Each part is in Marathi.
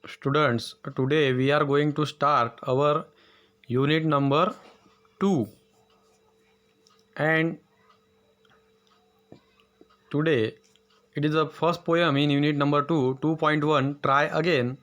Students, today we are going to start our unit number 2, and today it is the first poem in unit number 2, 2.1, Try Again.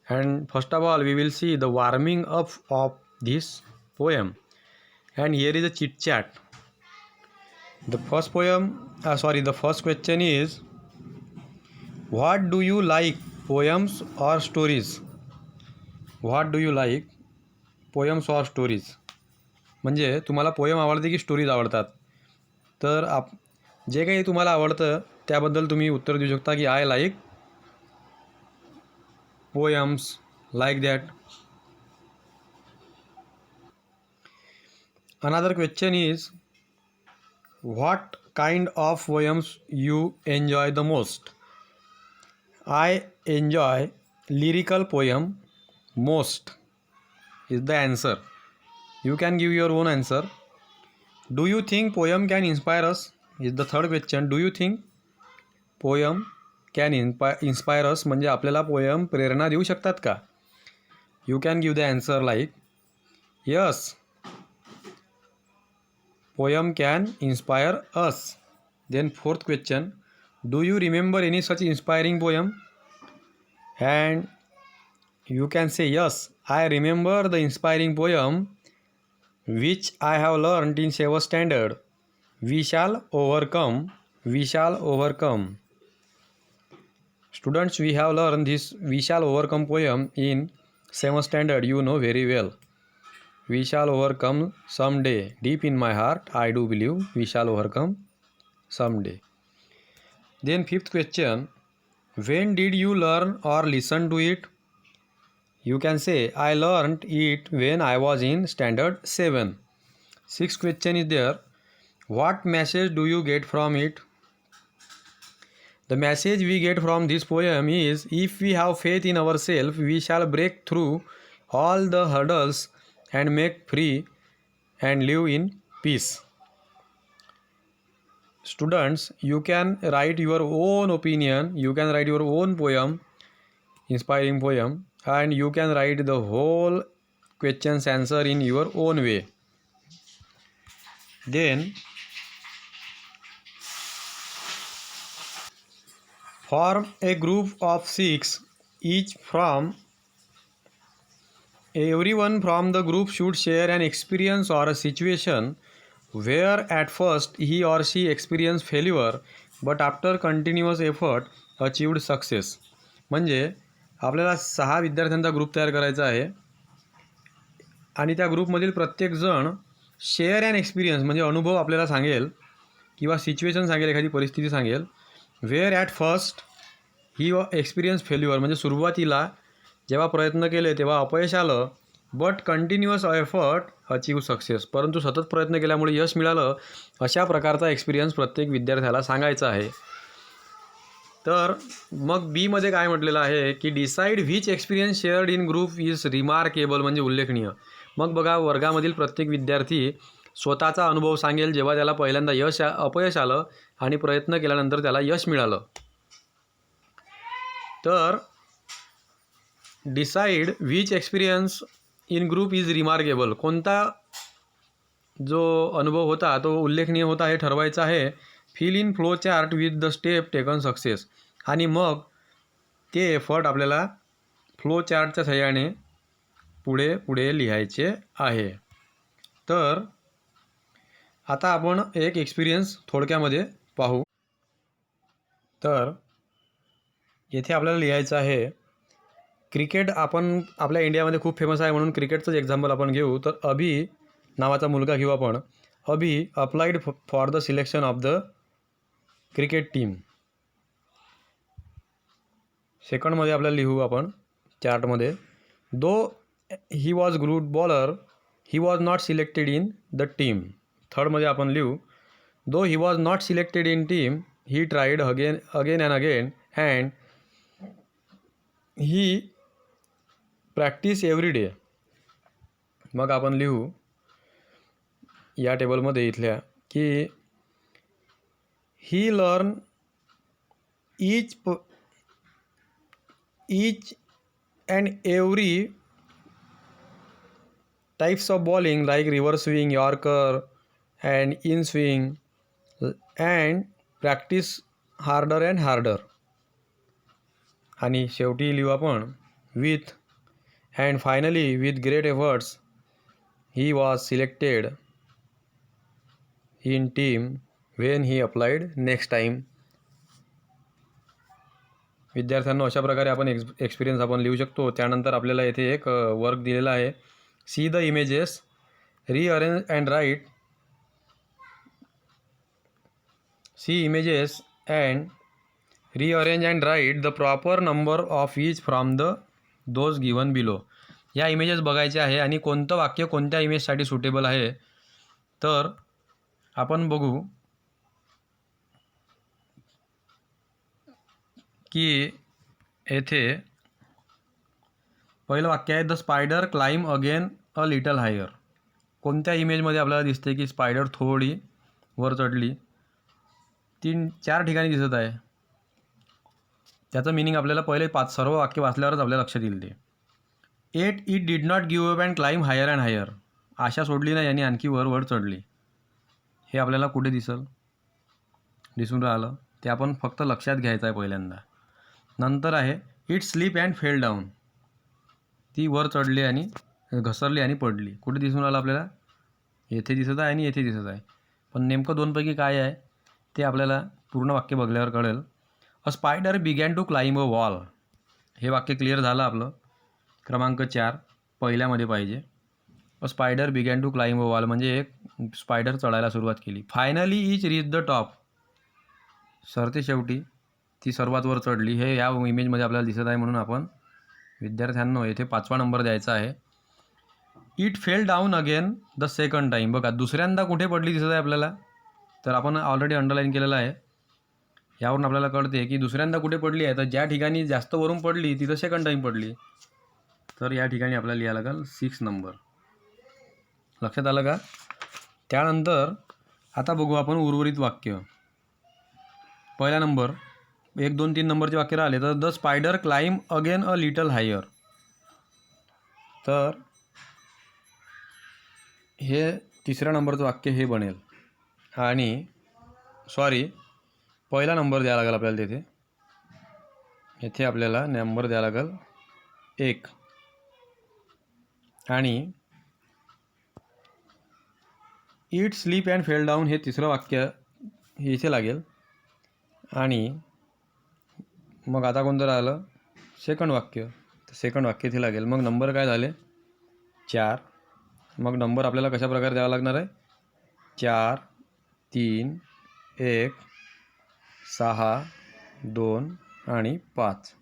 And first of all, we will see the warming up of this poem, and here is a chit chat. The first the first question is, what do you like, poems or stories? What do you like, poems or stories? म्हणजे तुम्हाला पोयम आवडते की स्टोरीज आवडतात? तर जे काही तुम्हाला आवडतं त्याबद्दल तुम्ही उत्तर देऊ शकता की I like poems, like that. Another question is, what kind of poems you enjoy the most? I enjoy lyrical poem most is the answer. You can give your own answer. Do you think poem can inspire us? Is the third question. Do you think poem can inspire us? म्हणजे आपल्याला पोयम प्रेरणा देऊ शकतात का? You can give the answer like yes. Poem can inspire us. Then fourth question. Do you remember any such inspiring poem? And you can say yes. I remember the inspiring poem which I have learned in 7th standard. We shall overcome. We shall overcome. Students, we have learned this we shall overcome poem in 7th standard. You know very well. We shall overcome someday. Deep in my heart, I do believe we shall overcome someday. Then fifth question. When did you learn or listen to it? You can say I learned it when I was in standard 7. Sixth question is there. What message do you get from it? The message we get from this poem is, if we have faith in ourselves, we shall break through all the hurdles and make free and live in peace. Students, you can write your own opinion, you can write your own poem, inspiring poem, and you can write the whole questions answer in your own way. Then form a group of 6 each. From everyone from the group should share an experience or a situation where at first he or she experienced failure but after continuous effort achieved success. म्हणजे आपल्याला 6 विद्यार्थ्यांचा ग्रुप तयार करायचा आहे आणि त्या ग्रुपमधील प्रत्येकजण शेअर अँड एक्सपिरियन्स म्हणजे अनुभव आपल्याला सांगेल किंवा सिच्युएशन सांगेल, एखादी परिस्थिती सांगेल. Where at first he experience failure म्हणजे सुरुवातीला जेव्हा प्रयत्न केले तेव्हा अपयश आलं, but continuous effort achieve success, परंतु सतत प्रयत्न केल्यामुळे यश मिळालं. अशा प्रकारचा एक्सपिरियन्स प्रत्येक विद्यार्थ्याला सांगायचा आहे. तर मग बीमध्ये काय म्हटलेलं आहे की decide which experience shared in group is remarkable म्हणजे उल्लेखनीय. मग बघा, वर्गामधील प्रत्येक विद्यार्थी स्वतःचा अनुभव सांगेल जेव्हा त्याला पहिल्यांदा अपयश आलं आणि प्रयत्न केल्यानंतर त्याला यश मिळालं. तर decide which experience in group is remarkable, कोणता जो अनुभव होता तो उल्लेखनीय होता हे ठरवायचं आहे. Fill in flow chart with the step taken success, आणि मग ते एफर्ट आपल्याला फ्लो चार्टच्या सहाय्याने पुढे पुढे लिहायचे आहे. तर आता आपण एक एक्सपिरियन्स थोडक्यामध्ये पाहू. तर येथे आपल्याला लिहायचं आहे क्रिकेट. आपण आपल्या इंडियामध्ये खूप फेमस आहे म्हणून क्रिकेटचंच एक्झाम्पल आपण घेऊ. तर अभि नावाचा मुलगा घेऊ आपण. Abhi applied for the selection of the cricket team. सेकंडमध्ये आपल्याला लिहू आपण चार्टमध्ये, though he was good bowler he was not selected in the team. थर्डमध्ये आपण लिहू, though he was not selected in team he tried again and again and he practice every day. मग आपण लिहू या टेबलमध्ये इथल्या की he learn each and every types of bowling like reverse swing, Yorker and in swing, and practice harder and harder. आणि शेवटी लिहू आपण with and finally with great efforts he was selected in team when he applied next time. विद्यार्थ्यांनो अशा प्रकारे आपण एक्सपिरियन्स आपण लिहू शकतो. त्यानंतर आपल्याला येथे एक वर्क दिलेला आहे. See the images, rearrange and write. See images and rearrange and write the proper number of each from those given below. या इमेजेस बघायचे आहे आणि कोणतं वाक्य कोणत्या इमेजसाठी सुटेबल आहे. तर आपण बघू की येथे पहिलं वाक्य आहे the spider climb again a little higher. कोणत्या इमेजमध्ये आपल्याला दिसते की स्पायडर थोडी वर चढली. 3-4 ठिकाणी दिसत आहे. त्याचं मिनिंग आपल्याला पहिले 5 सर्व वाक्य वाचल्यावरच आपल्या लक्षात येईल. ते it did not give up and climb higher and higher. आशा सोडली नाही आणि आणखी वर चढली. हे आपल्याला कुठे दिसून राहिलं ते आपण फक्त लक्षात घ्यायचं आहे पहिल्यांदा. नंतर आहे it sleep and fail down. ती वर चढली आणि घसरली आणि पडली. कुठे दिसून राहिलं आपल्याला? येथे दिसत आहे आणि येथे दिसत आहे. पण नेमकं दोनपैकी काय आहे ते आपल्याला पूर्ण वाक्य बघल्यावर कळेल. A spider began to climb a wall. हे वाक्य क्लिअर झालं आपलं. क्रमांक 4 पहिल्यामध्ये पाहिजे. A spider began to climb a wall म्हणजे एक स्पायडर चढायला सुरुवात केली. Finally it reach the top. सरते शेवटी ती सर्वात वर चढली. हे या इमेजमध्ये आपल्याला दिसत आहे. म्हणून आपण विद्यार्थ्यांनो येथे 5वा नंबर द्यायचा आहे. It fail down again the second time. बघा दुसऱ्यांदा कुठे पडली दिसत आहे आपल्याला. तर आपण ऑलरेडी अंडरलाईन केलेलं आहे. यावरून आपल्याला कळते की दुसऱ्यांदा कुठे पडली आहे. तर ज्या ठिकाणी जास्त वरून पडली तिथं सेकंड टाईम पडली. तर या ठिकाणी आपल्याला लिहायला लागेल 6 नंबर. लक्षात आलं का? त्यानंतर आता बघू आपण उर्वरित वाक्य. पहिला नंबर 1, 2, 3 नंबरचे वाक्य राहिले. तर the spider climb again a little higher. तर हे 3ऱ्या नंबरचं वाक्य हे बनेल. आणि पहिला नंबर द्यावा लागेल आपल्याला तिथे. येथे आपल्याला नंबर द्यावा लागेल 1. आणि it sleep and fail down हे 3रं वाक्य इथे लागेल. आणि मग आता कोणतं राहिलं? सेकंड वाक्य. तर सेकंड वाक्य इथे लागेल. मग नंबर काय झाले? 4. मग नंबर आपल्याला कशा प्रकारे द्यावा लागणार आहे? 4, 3, 1, 6, 2 आणि 5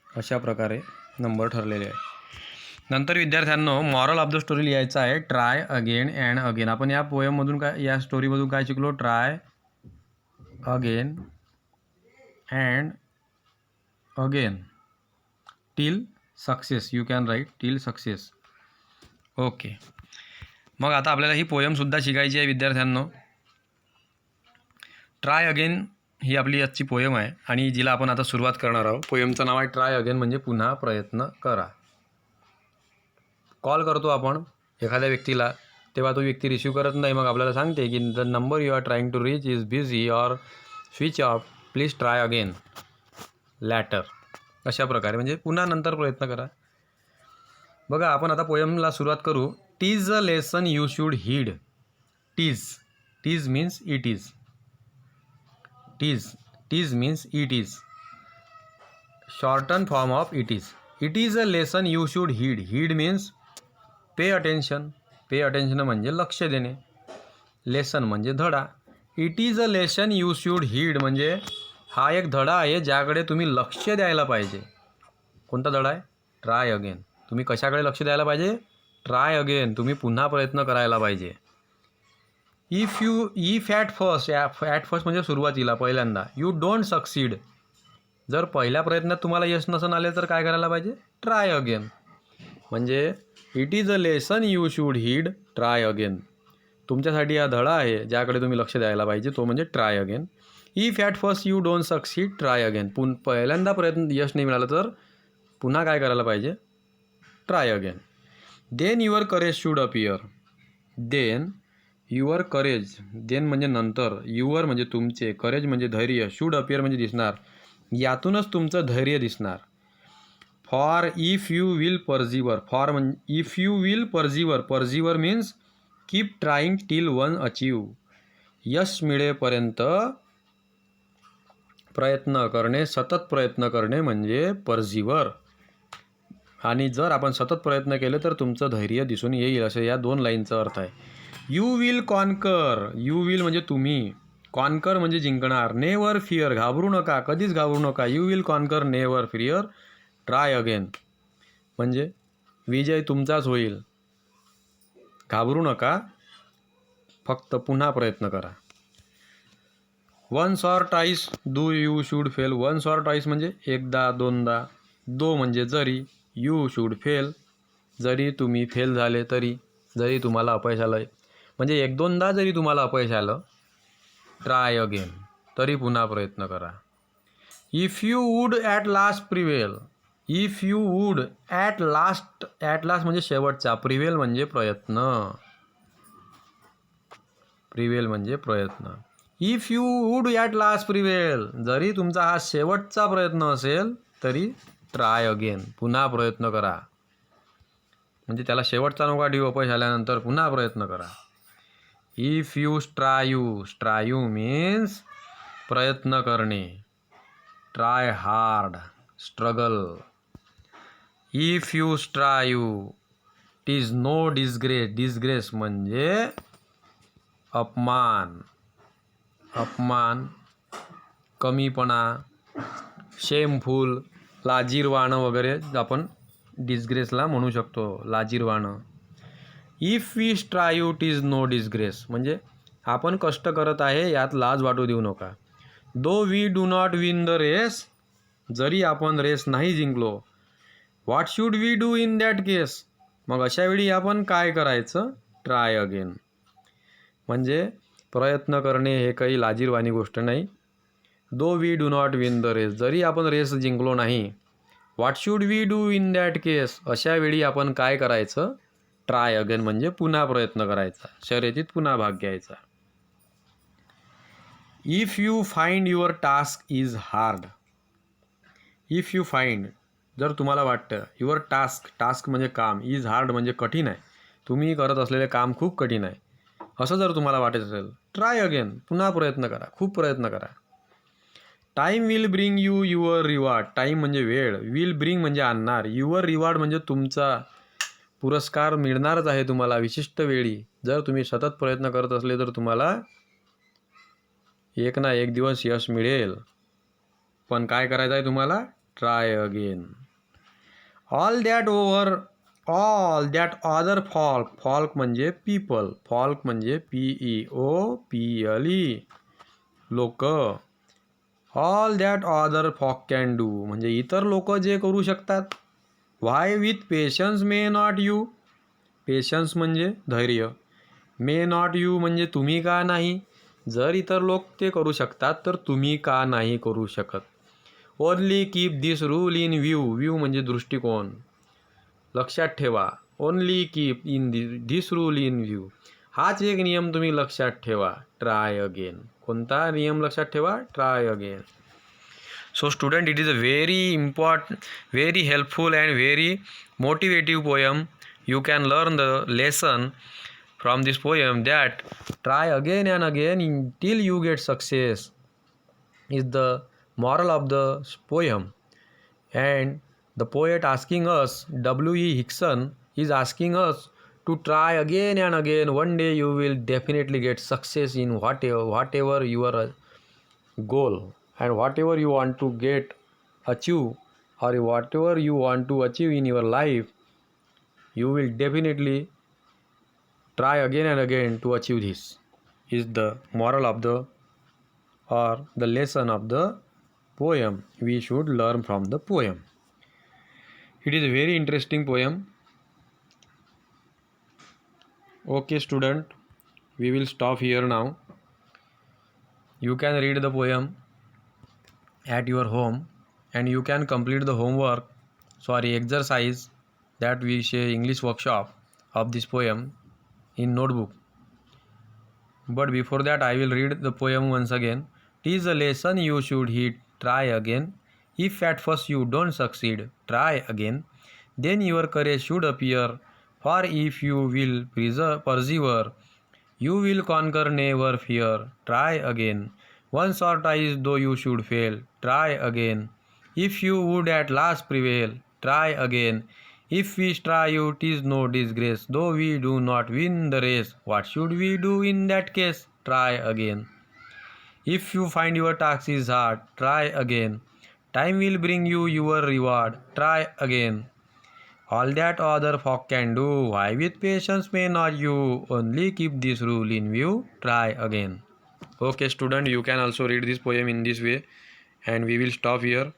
अशा प्रकारे नंबर ठरलेले आहे. नंतर विद्यार्थ्यांनो मॉरल ऑफ द स्टोरी लिहायचं आहे. Try again and again. आपण या पोएममधून काय या स्टोरीमधून काय शिकलो? Try again and again till success. You can write till success. Okay. मग आता आपल्याला ही पोएमसुद्धा शिकायची आहे विद्यार्थ्यांनो. ट्राय अगेन ही आपली आजची पोएम आहे आणि जिला आपण आता सुरुवात करणार आहोत. पोएमचं नाव आहे ट्राय अगेन म्हणजे पुन्हा प्रयत्न करा. कॉल करतो आपण एखाद्या व्यक्तीला तेव्हा तो व्यक्ती रिसीव करत नाही. मग आपल्याला सांगते की the number you are trying to reach is busy or switch off. Please try again later. अशा प्रकारे म्हणजे पुन्हा नंतर प्रयत्न करा. बघा आपण आता पोएमला सुरुवात करू. Tease a lesson you should heed. Tease means it is. Tease means it is. Shorten form of it is. It is a lesson you should heed. Heed means pay attention. Pay attention म्हणजे लक्ष देणे. लेसन म्हणजे धडा. It is a lesson you should heed म्हणजे हा एक धडा आहे ज्याकडे तुम्ही लक्ष द्यायला पाहिजे. कोणता धडा आहे? Try again. तुम्ही कशाकडे लक्ष द्यायला पाहिजे? Try again. तुम्ही पुन्हा प्रयत्न करायला पाहिजे. इफ ॲट फर्स्ट म्हणजे सुरुवातीला पहिल्यांदा. You don't succeed. जर पहिल्या प्रयत्नात तुम्हाला यश नसन आले तर काय करायला पाहिजे? Try again. म्हणजे it is a lesson you should heed. Try again. तुमच्यासाठी हा धडा आहे ज्याकडे तुम्ही लक्ष द्यायला पाहिजे. तो म्हणजे try again. If at first you don't succeed try again. पहिल्यांदा प्रयत्न यश नाही मिळालं तर पुन्हा काय करायला पाहिजे? Try again. Then your courage should appear. Then your courage, then म्हणजे नंतर, युअर म्हणजे तुमचे, करेज म्हणजे धैर्य, शूड अपियर म्हणजे दिसणार, यातूनच तुमचं धैर्य दिसणार. For if you will persevere, for म्हणजे if you will persevere, persevere means keep trying till one achieve. यश मिळेपर्यंत प्रयत्न करणे, सतत प्रयत्न करणे म्हणजे परझिवर. आणि जर आपण सतत प्रयत्न केले तर तुमचं धैर्य दिसून येईल, असं या 2 लाईनचा अर्थ आहे. You will conquer, you will म्हणजे तुम्ही, कॉन्कर म्हणजे जिंकणार. नेवर फिअर, घाबरू नका, कधीच घाबरू नका. You will conquer, never fear, try again म्हणजे विजय तुमचाच होईल. घाबरू नका, फक्त पुन्हा प्रयत्न करा. Once or twice do you should fail. Once or twice म्हणजे एकदा दोनदा. दो म्हणजे जरी. यू शूड फेल, जरी तुम्ही फेल झाले तरी, जरी तुम्हाला अपयश आलं म्हणजे 1-2दा जरी तुम्हाला अपयश आलं, ट्राय अगेन, तरी पुन्हा प्रयत्न करा. If you would at last prevail. If you would at last, at last म्हणजे शेवटचा, प्रिवेल म्हणजे प्रयत्न, प्रिवेल म्हणजे प्रयत्न. If you would at last prevail, जरी तुमचा हा शेवटचा प्रयत्न असेल तरी ट्राय अगेन, पुन्हा प्रयत्न करा. म्हणजे त्याला शेवटचा नका देऊ, अपयश आल्यानंतर पुन्हा प्रयत्न करा. If you strive, strive means प्रयत्न करणे, try hard, struggle. If you strive it is no disgrace. Disgrace म्हणजे अपमान, अपमान, कमीपणा, शेमफुल, लाजिरवाणं वगैरे आपण डिसग्रेसला म्हणू शकतो, लाजिरवाणं. If we strive it is no disgrace म्हणजे आपण कष्ट करत आहे यात लाज वाटू देऊ नका. Though we do not win the race, जरी आपण रेस नाही जिंकलो. What should we do in that case, मग अशावेळी आपण काय करायचं? ट्राय अगेन म्हणजे प्रयत्न करणे हे काही लाजिरवाणी गोष्ट नाही. Though we do not win the race, जरी आपण रेस जिंकलो नाही. What should we do in that case, अशावेळी आपण काय करायचं? ट्राय अगेन म्हणजे पुन्हा प्रयत्न करायचा, शर्यतीत पुन्हा भाग घ्यायचा. If you find your task is hard. If you find, जर तुम्हाला वाटतं युअर टास्क, टास्क म्हणजे काम, इज हार्ड म्हणजे कठीण आहे, तुम्ही करत असलेले काम खूप कठीण आहे, असं जर तुम्हाला वाटत असेल, ट्राय अगेन, पुन्हा प्रयत्न करा, खूप प्रयत्न करा. Time will bring you your reward. Time म्हणजे वेळ, विल ब्रिंग म्हणजे आणणार, युअर रिवॉर्ड म्हणजे तुमचा पुरस्कार मिळणारच आहे तुम्हाला विशिष्ट वेळी. जर तुम्ही सतत प्रयत्न करत असले तर तुम्हाला एक ना एक दिवस यश मिळेल. पण काय करायचं आहे तुम्हाला? Try again. All that over, all that other folk, folk म्हणजे पीपल, फॉल्क म्हणजे PEOPLE, लोक. All that other folk can do म्हणजे इतर लोक जे करू शकतात. Why with patience may not you, patience म्हणजे धैर्य, मे नॉट यू म्हणजे तुम्ही का नाही. जर इतर लोक ते करू शकतात तर तुम्ही का नाही करू शकत. Only keep this rule in view, view म्हणजे दृष्टिकोन, लक्षात ठेवा. Only keep in this rule in view, हाच एक नियम तुम्ही लक्षात ठेवा. ट्राय अगेन, कोणता नियम लक्षात ठेवा? Try again. So student, it is a very important, very helpful and very motivative poem. You can learn the lesson from this poem that try again and again until you get success is the moral of the poem. And the poet asking us, W.E. Hickson is asking us to try again and again. One day you will definitely get success in whatever your goal and whatever you want to achieve or whatever you want to achieve in your life, you will definitely try again and again to achieve this, is the moral of the or the lesson of the poem we should learn from the poem. It is a very interesting poem. Okay student, we will stop here now. You can read the poem at your home and you can complete the homework exercise that we say English workshop of this poem in notebook. But before that, I will read the poem once again. "'Tis a lesson you should heed, try again. If at first you don't succeed, try again. Then your courage should appear. For if you will persevere, you will conquer, never fear. Try again. Once or twice though you should fail, try again. If you would at last prevail, try again. If we strive, 'tis no disgrace, though we do not win the race. What should we do in that case? Try again. If you find your task is hard, try again. Time will bring you your reward. Try again. All that other folk can do, why with patience may not you? Only keep this rule in view, try again." Okay, student, you can also read this poem in this way, and we will stop here.